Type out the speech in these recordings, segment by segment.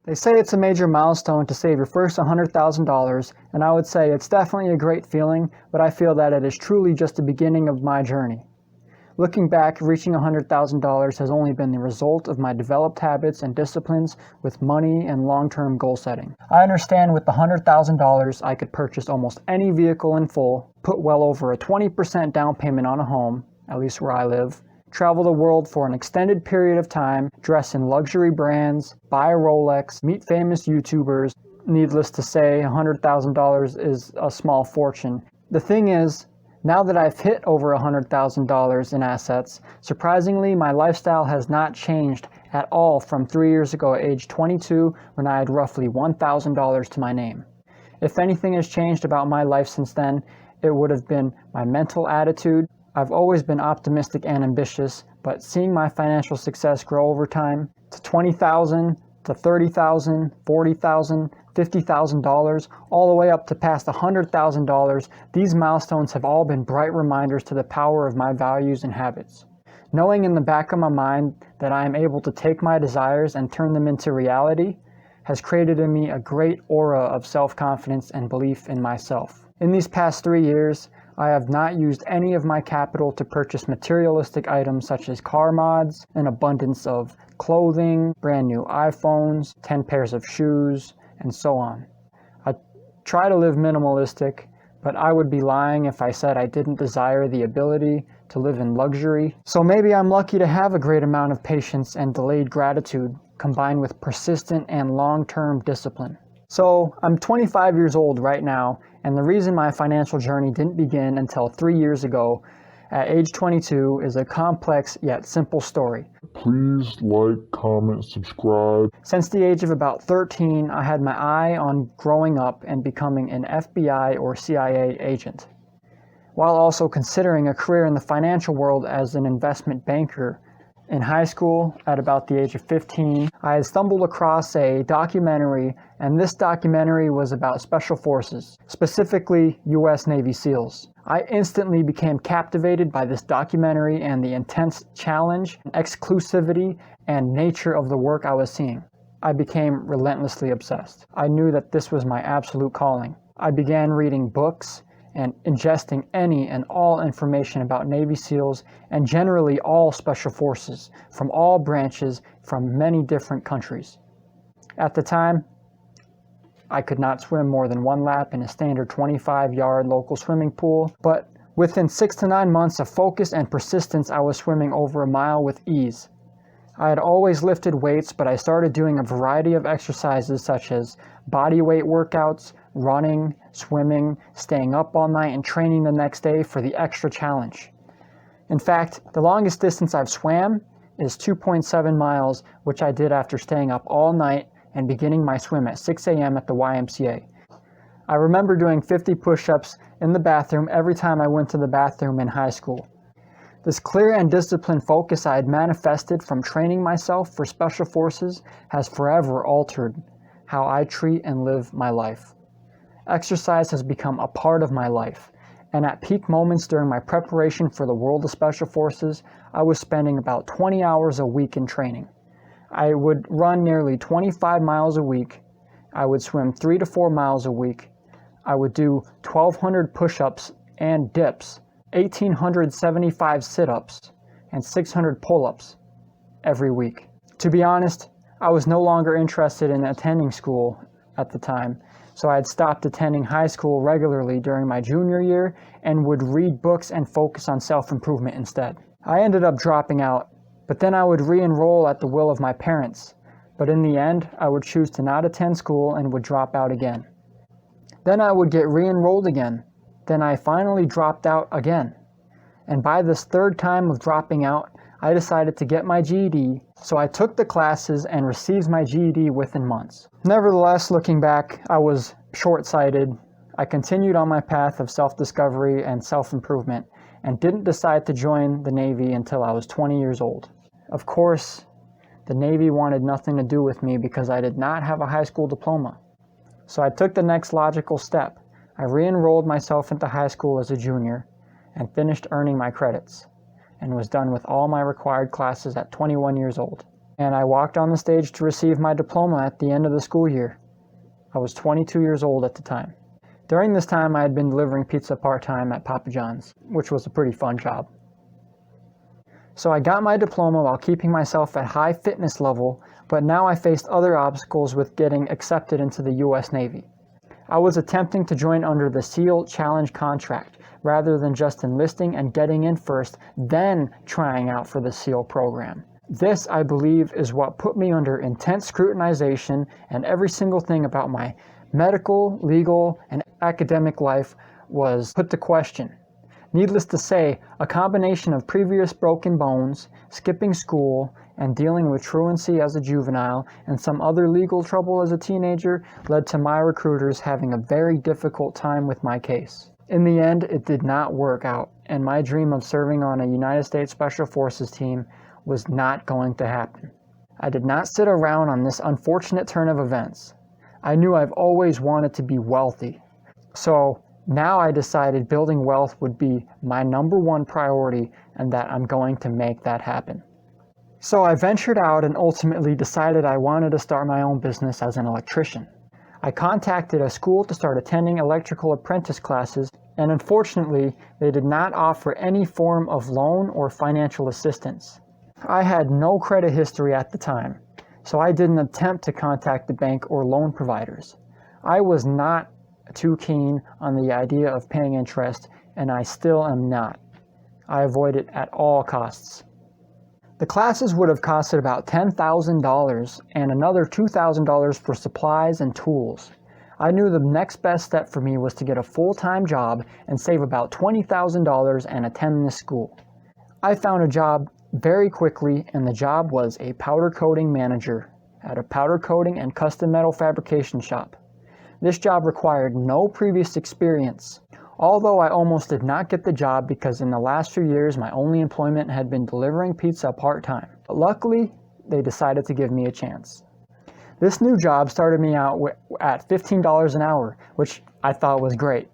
They say it's a major milestone to save your first $100,000, and I would say it's definitely a great feeling, but I feel that it is truly just the beginning of my journey. Looking back, reaching $100,000 has only been the result of my developed habits and disciplines with money and long-term goal setting. I understand with the $100,000 I could purchase almost any vehicle in full, put well over a 20% down payment on a home, at least where I live, travel the world for an extended period of time, dress in luxury brands, buy a Rolex, meet famous YouTubers. Needless to say, $100,000 is a small fortune. The thing is, now that I've hit over $100,000 in assets, surprisingly, my lifestyle has not changed at all from 3 years ago at age 22 when I had roughly $1,000 to my name. If anything has changed about my life since then, it would have been my mental attitude. I've always been optimistic and ambitious, but seeing my financial success grow over time to $20,000, to $30,000, $40,000, $50,000, all the way up to past $100,000, these milestones have all been bright reminders to the power of my values and habits. Knowing in the back of my mind that I am able to take my desires and turn them into reality has created in me a great aura of self-confidence and belief in myself. In these past 3 years, I have not used any of my capital to purchase materialistic items such as car mods, an abundance of clothing, brand new iPhones, 10 pairs of shoes, and so on. I try to live minimalistic, but I would be lying if I said I didn't desire the ability to live in luxury. So maybe I'm lucky to have a great amount of patience and delayed gratitude combined with persistent and long-term discipline. So I'm 25 years old right now, and the reason my financial journey didn't begin until 3 years ago at age 22 is a complex yet simple story. Please like, comment, subscribe. Since the age of about 13, I had my eye on growing up and becoming an FBI or CIA agent, while also considering a career in the financial world as an investment banker. In high school, at about the age of 15, I had stumbled across a documentary, and this documentary was about Special Forces, specifically U.S. Navy SEALs. I instantly became captivated by this documentary and the intense challenge, exclusivity, and nature of the work I was seeing. I became relentlessly obsessed. I knew that this was my absolute calling. I began reading books and ingesting any and all information about Navy SEALs and generally all Special Forces from all branches from many different countries. At the time, I could not swim more than one lap in a standard 25-yard local swimming pool, but within 6 to 9 months of focus and persistence, I was swimming over a mile with ease. I had always lifted weights, but I started doing a variety of exercises such as body weight workouts, running, swimming, staying up all night, and training the next day for the extra challenge. In fact, the longest distance I've swam is 2.7 miles, which I did after staying up all night and beginning my swim at 6 a.m. at the YMCA. I remember doing 50 push-ups in the bathroom every time I went to the bathroom in high school. This clear and disciplined focus I had manifested from training myself for Special Forces has forever altered how I treat and live my life. Exercise has become a part of my life, and at peak moments during my preparation for the world of Special Forces, I was spending about 20 hours a week in training. I would run nearly 25 miles a week. I would swim 3 to 4 miles a week. I would do 1,200 push-ups and dips, 1,875 sit-ups, and 600 pull-ups every week. To be honest, I was no longer interested in attending school at the time, so I had stopped attending high school regularly during my junior year and would read books and focus on self-improvement instead. I ended up dropping out, but then I would re-enroll at the will of my parents. But in the end, I would choose to not attend school and would drop out again. Then I would get re-enrolled again. Then I finally dropped out again. And by this third time of dropping out, I decided to get my GED, so I took the classes and received my GED within months. Nevertheless, looking back, I was short-sighted. I continued on my path of self-discovery and self-improvement and didn't decide to join the Navy until I was 20 years old. Of course, the Navy wanted nothing to do with me because I did not have a high school diploma. So I took the next logical step. I re-enrolled myself into high school as a junior and finished earning my credits and was done with all my required classes at 21 years old. and I walked on the stage to receive my diploma at the end of the school year. I was 22 years old at the time. During this time, I had been delivering pizza part-time at Papa John's, which was a pretty fun job. So I got my diploma while keeping myself at high fitness level, but now I faced other obstacles with getting accepted into the U.S. Navy. I was attempting to join under the SEAL Challenge contract, rather than just enlisting and getting in first, then trying out for the SEAL program. This, I believe, is what put me under intense scrutinization, and every single thing about my medical, legal, and academic life was put to question. Needless to say, a combination of previous broken bones, skipping school, and dealing with truancy as a juvenile, and some other legal trouble as a teenager led to my recruiters having a very difficult time with my case. In the end, it did not work out, and my dream of serving on a United States Special Forces team was not going to happen. I did not sit around on this unfortunate turn of events. I knew I've always wanted to be wealthy. So now I decided building wealth would be my number one priority and that I'm going to make that happen. So I ventured out and ultimately decided I wanted to start my own business as an electrician. I contacted a school to start attending electrical apprentice classes, and unfortunately, they did not offer any form of loan or financial assistance. I had no credit history at the time, so I didn't attempt to contact the bank or loan providers. I was not too keen on the idea of paying interest, and I still am not. I avoid it at all costs. The classes would have costed about $10,000 and another $2,000 for supplies and tools. I knew the next best step for me was to get a full-time job and save about $20,000 and attend this school. I found a job very quickly, and the job was a powder coating manager at a powder coating and custom metal fabrication shop. This job required no previous experience, although I almost did not get the job because in the last few years my only employment had been delivering pizza part-time. But luckily, they decided to give me a chance. This new job started me out at $15 an hour, which I thought was great.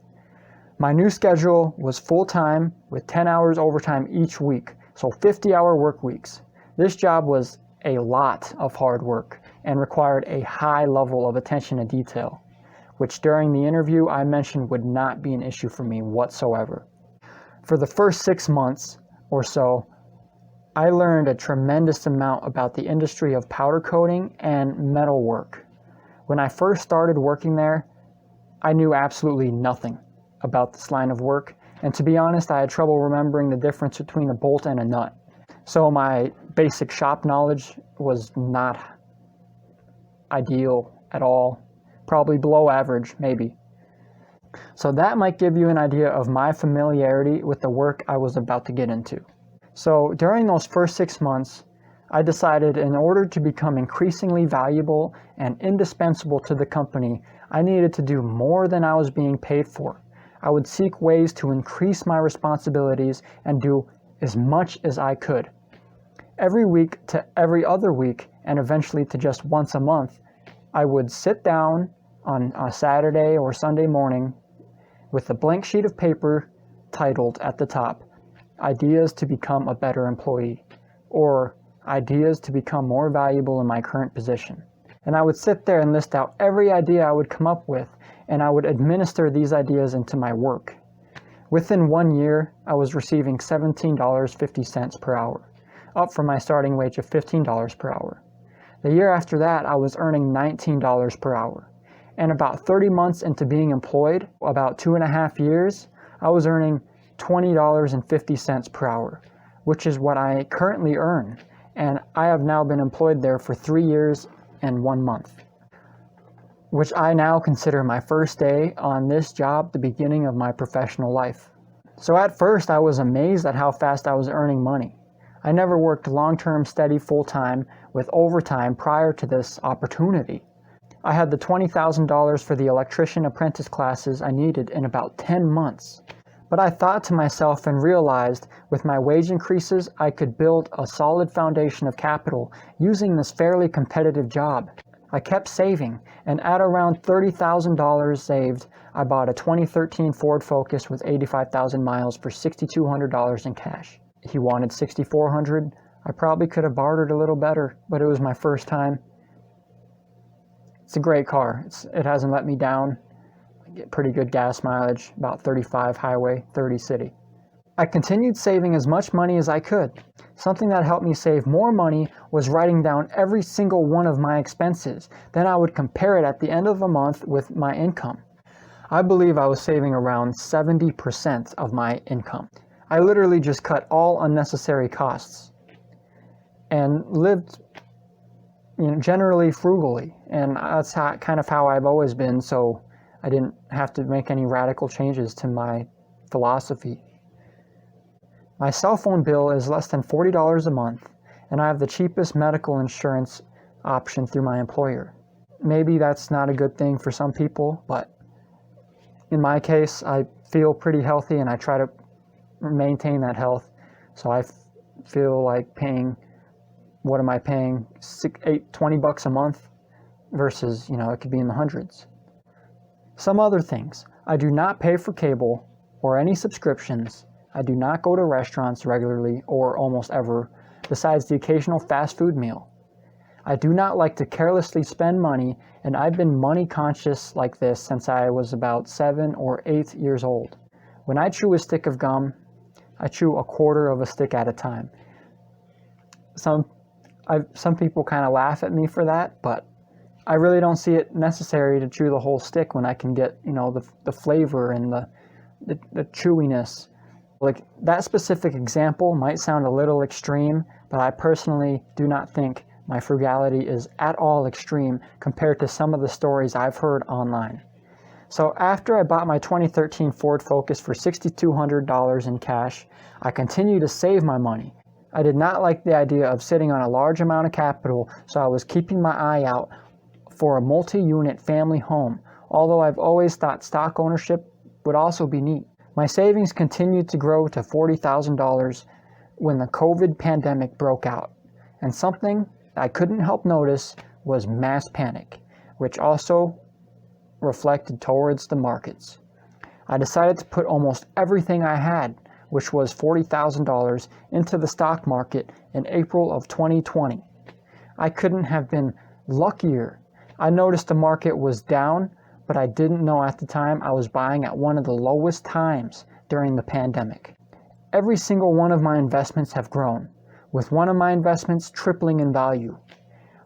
My new schedule was full-time with 10 hours overtime each week, so 50-hour work weeks. This job was a lot of hard work and required a high level of attention to detail, which during the interview I mentioned would not be an issue for me whatsoever. For the first 6 months or so, I learned a tremendous amount about the industry of powder coating and metal work. When I first started working there, I knew absolutely nothing about this line of work, and to be honest, I had trouble remembering the difference between a bolt and a nut. So my basic shop knowledge was not ideal at all. Probably below average, maybe. So that might give you an idea of my familiarity with the work I was about to get into. So during those first 6 months, I decided in order to become increasingly valuable and indispensable to the company, I needed to do more than I was being paid for. I would seek ways to increase my responsibilities and do as much as I could. Every week to every other week, and eventually to just once a month, I would sit down on a Saturday or Sunday morning with a blank sheet of paper titled at the top, "Ideas to become a better employee," or "Ideas to become more valuable in my current position." And I would sit there and list out every idea I would come up with, and I would administer these ideas into my work. Within 1 year, I was receiving $17.50 per hour, up from my starting wage of $15 per hour. The year after that, I was earning $19 per hour. And about 30 months into being employed, about 2.5 years, I was earning $20.50 per hour, which is what I currently earn. And I have now been employed there for 3 years and 1 month, which I now consider my first day on this job, the beginning of my professional life. So at first, I was amazed at how fast I was earning money. I never worked long-term, steady, full-time with overtime prior to this opportunity. I had the $20,000 for the electrician apprentice classes I needed in about 10 months. But I thought to myself and realized with my wage increases, I could build a solid foundation of capital using this fairly competitive job. I kept saving, and at around $30,000 saved, I bought a 2013 Ford Focus with 85,000 miles for $6,200 in cash. He wanted $6,400. I probably could have bartered a little better, but it was my first time. It's a great car. It hasn't let me down. I get pretty good gas mileage, about 35 highway, 30 city. I continued saving as much money as I could. Something that helped me save more money was writing down every single one of my expenses. Then I would compare it at the end of a month with my income. I believe I was saving around 70% of my income. I literally just cut all unnecessary costs and lived, generally frugally. And that's kind of how I've always been, so I didn't have to make any radical changes to my philosophy. My cell phone bill is less than $40 a month, and I have the cheapest medical insurance option through my employer. Maybe that's not a good thing for some people, but in my case, I feel pretty healthy and I try to maintain that health. So I feel like paying, what am I paying, $20 a month versus, it could be in the hundreds. Some other things. I do not pay for cable or any subscriptions. I do not go to restaurants regularly or almost ever, besides the occasional fast food meal. I do not like to carelessly spend money, and I've been money conscious like this since I was about 7 or 8 years old. When I chew a stick of gum, I chew a quarter of a stick at a time. Some people kind of laugh at me for that, but I really don't see it necessary to chew the whole stick when I can get, the flavor and the chewiness. Like, that specific example might sound a little extreme, but I personally do not think my frugality is at all extreme compared to some of the stories I've heard online. So after I bought my 2013 Ford Focus for $6,200 in cash, I continued to save my money. I did not like the idea of sitting on a large amount of capital, so I was keeping my eye out for a multi-unit family home, although I've always thought stock ownership would also be neat. My savings continued to grow to $40,000 when the COVID pandemic broke out, and something I couldn't help notice was mass panic, which also reflected towards the markets. I decided to put almost everything I had, which was $40,000, into the stock market in April of 2020. I couldn't have been luckier. I noticed the market was down, but I didn't know at the time I was buying at one of the lowest times during the pandemic. Every single one of my investments have grown, with one of my investments tripling in value.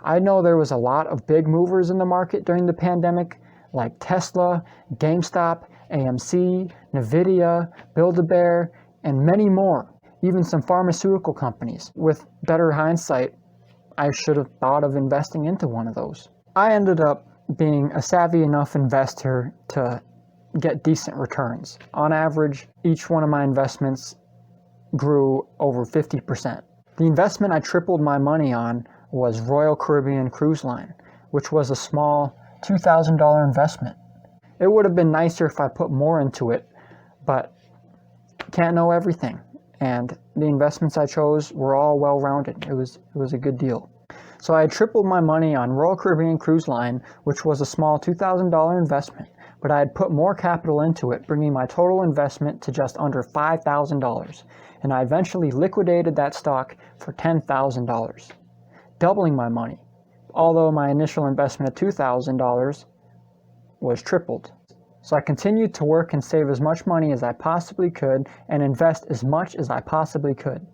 I know there was a lot of big movers in the market during the pandemic, like Tesla, GameStop, AMC, Nvidia, Build-A-Bear, and many more, even some pharmaceutical companies. With better hindsight, I should have thought of investing into one of those. I ended up being a savvy enough investor to get decent returns. On average, each one of my investments grew over 50%. The investment I tripled my money on was Royal Caribbean Cruise Line, which was a small $2,000 investment. It would have been nicer if I put more into it, but can't know everything. And the investments I chose were all well-rounded. It was a good deal. So I had tripled my money on Royal Caribbean Cruise Line, which was a small $2,000 investment, but I had put more capital into it, bringing my total investment to just under $5,000. And I eventually liquidated that stock for $10,000, doubling my money, although my initial investment of $2,000 was tripled. So I continued to work and save as much money as I possibly could and invest as much as I possibly could.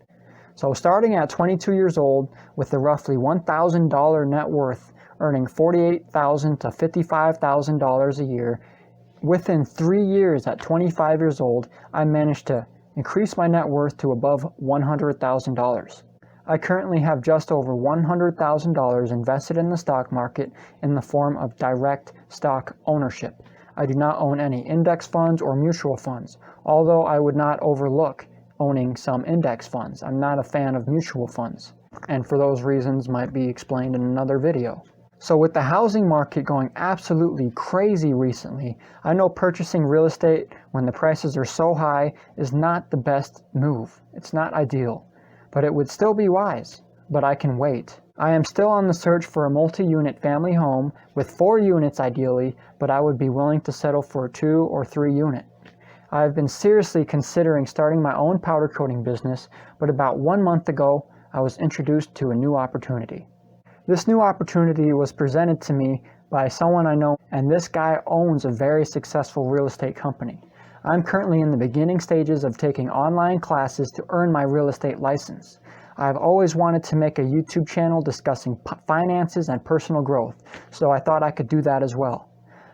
So starting at 22 years old with a roughly $1,000 net worth, earning $48,000 to $55,000 a year, within 3 years at 25 years old, I managed to increase my net worth to above $100,000. I currently have just over $100,000 invested in the stock market in the form of direct stock ownership. I do not own any index funds or mutual funds, although I would not overlook owning some index funds. I'm not a fan of mutual funds, and for those reasons might be explained in another video. So with the housing market going absolutely crazy recently, I know purchasing real estate when the prices are so high is not the best move. It's not ideal, but it would still be wise. But I can wait. I am still on the search for a multi-unit family home with 4 units ideally, but I would be willing to settle for a 2 or 3 unit. I have been seriously considering starting my own powder coating business, but about 1 month ago, I was introduced to a new opportunity. This new opportunity was presented to me by someone I know, and this guy owns a very successful real estate company. I'm currently in the beginning stages of taking online classes to earn my real estate license. I've always wanted to make a YouTube channel discussing finances and personal growth, so I thought I could do that as well.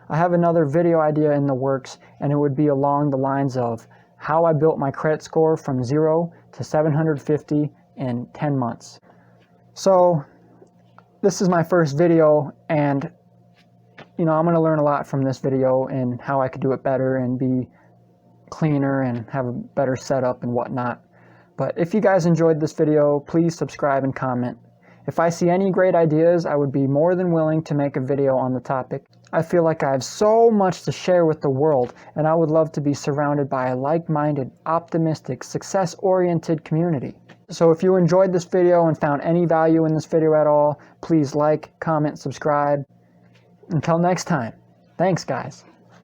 I have another video idea in the works, and it would be along the lines of how I built my credit score from 0 to 750 in 10 months. So this is my first video, and I'm going to learn a lot from this video and how I could do it better and be cleaner and have a better setup and whatnot. But if you guys enjoyed this video, please subscribe and comment. If I see any great ideas, I would be more than willing to make a video on the topic. I feel like I have so much to share with the world, and I would love to be surrounded by a like-minded, optimistic, success-oriented community. So if you enjoyed this video and found any value in this video at all, please like, comment, subscribe. Until next time, thanks guys.